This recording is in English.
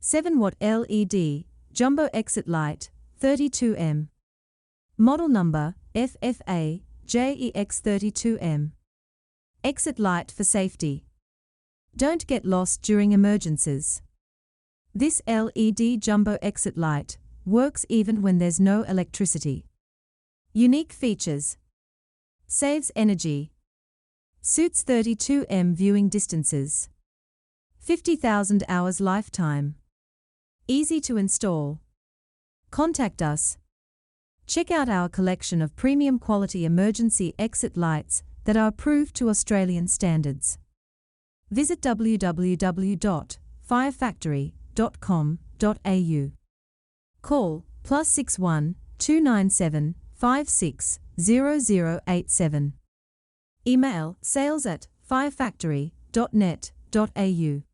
7-watt LED, jumbo exit light, 32M. Model number, FFA, JEX32M. Exit light for safety. Don't get lost during emergencies. This LED jumbo exit light works even when there's no electricity. Unique features. Saves energy. Suits 32M viewing distances. 50,000 hours lifetime. Easy to install. Contact us. Check out our collection of premium quality emergency exit lights that are approved to Australian standards. Visit www.firefactory.com.au. Call +61 297 56 0087. Email sales@firefactory.net.au.